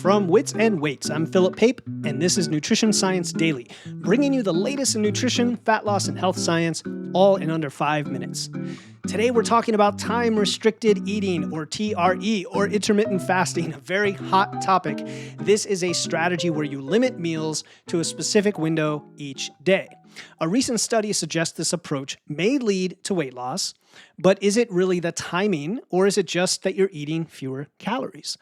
From Wits and Weights, I'm Philip Pape, and this is Nutrition Science Daily, bringing you the latest in nutrition, fat loss, and health science, all in under 5 minutes. Today we're talking about time-restricted eating, or TRE, or intermittent fasting, a very hot topic. This is a strategy where you limit meals to a specific window each day. A recent study suggests this approach may lead to weight loss, but is it really the timing, or is it just that you're eating fewer calories?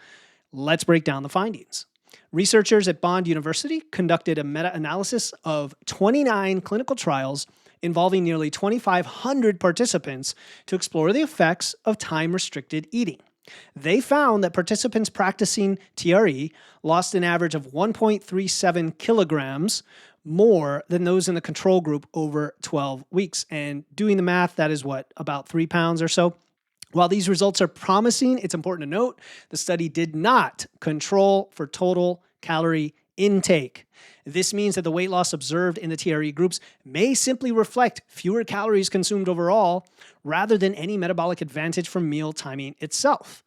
Let's break down the findings. Researchers at Bond University conducted a meta-analysis of 29 clinical trials involving nearly 2,500 participants to explore the effects of time-restricted eating. They found that participants practicing TRE lost an average of 1.37 kilograms more than those in the control group over 12 weeks. And doing the math, that is what, about 3 pounds or so? While these results are promising, it's important to note the study did not control for total calorie intake. This means that the weight loss observed in the TRE groups may simply reflect fewer calories consumed overall rather than any metabolic advantage from meal timing itself.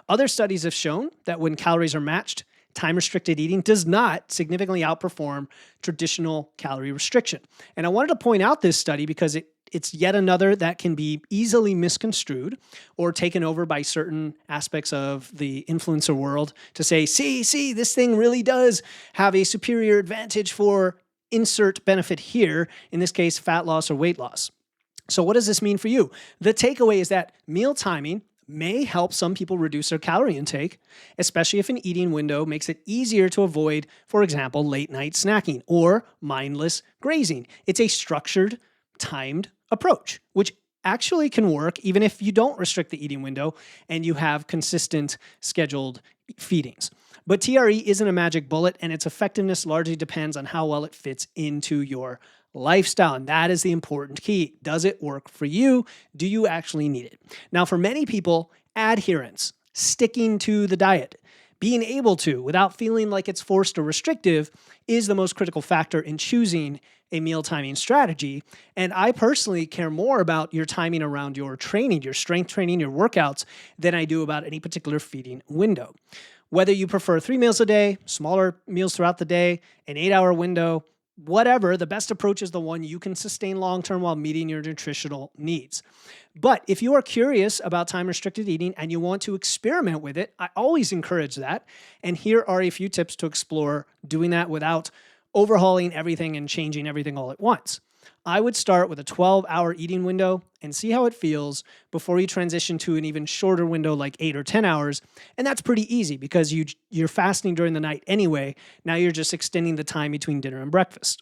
Other studies have shown that when calories are matched, time-restricted eating does not significantly outperform traditional calorie restriction. And I wanted to point out this study because it's yet another that can be easily misconstrued or taken over by certain aspects of the influencer world to say, see, this thing really does have a superior advantage for insert benefit here, in this case, fat loss or weight loss. So what does this mean for you? The takeaway is that meal timing may help some people reduce their calorie intake, especially if an eating window makes it easier to avoid, for example, late night snacking or mindless grazing. It's a structured, timed approach, which actually can work even if you don't restrict the eating window and you have consistent scheduled feedings. But TRE isn't a magic bullet, and its effectiveness largely depends on how well it fits into your lifestyle. And that is the important key. Does it work for you? Do you actually need it? Now, for many people, adherence, sticking to the diet, being able to, without feeling like it's forced or restrictive, is the most critical factor in choosing a meal timing strategy. And I personally care more about your timing around your training, your strength training, your workouts, than I do about any particular feeding window. Whether you prefer 3 meals a day, smaller meals throughout the day, an 8-hour window, whatever, the best approach is the one you can sustain long-term while meeting your nutritional needs. But if you are curious about time-restricted eating and you want to experiment with it, I always encourage that. And here are a few tips to explore doing that without overhauling everything and changing everything all at once. I would start with a 12-hour eating window and see how it feels before you transition to an even shorter window like 8 or 10 hours. And that's pretty easy because you're fasting during the night anyway. Now you're just extending the time between dinner and breakfast.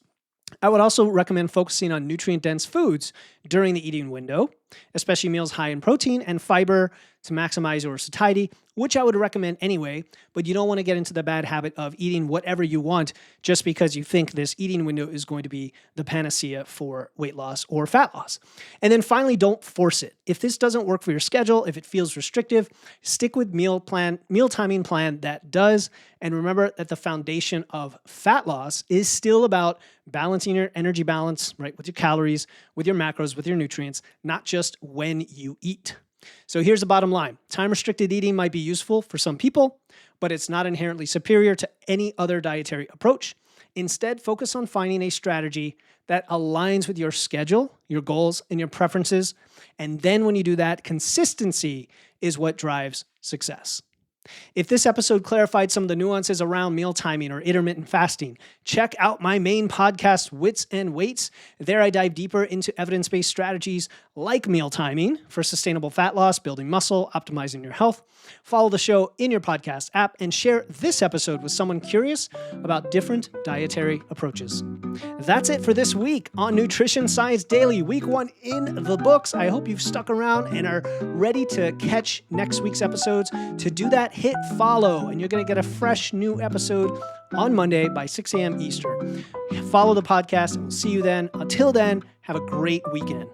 I would also recommend focusing on nutrient-dense foods during the eating window, especially meals high in protein and fiber to maximize your satiety, which I would recommend anyway, but you don't want to get into the bad habit of eating whatever you want just because you think this eating window is going to be the panacea for weight loss or fat loss. And then finally, don't force it. If this doesn't work for your schedule, if it feels restrictive, stick with meal timing plan that does. And remember that the foundation of fat loss is still about balancing your energy balance, right, with your calories, with your macros, with your nutrients, not just when you eat. So here's the bottom line. Time-restricted eating might be useful for some people, but it's not inherently superior to any other dietary approach. Instead, focus on finding a strategy that aligns with your schedule, your goals, and your preferences. And then when you do that, consistency is what drives success. If this episode clarified some of the nuances around meal timing or intermittent fasting, check out my main podcast, Wits and Weights. There I dive deeper into evidence-based strategies like meal timing for sustainable fat loss, building muscle, optimizing your health. Follow the show in your podcast app and share this episode with someone curious about different dietary approaches. That's it for this week on Nutrition Science Daily, week 1 in the books. I hope you've stuck around and are ready to catch next week's episodes. To do that, hit follow, and you're going to get a fresh new episode on Monday by 6 a.m. Eastern. Follow the podcast, and we'll see you then. Until then, have a great weekend.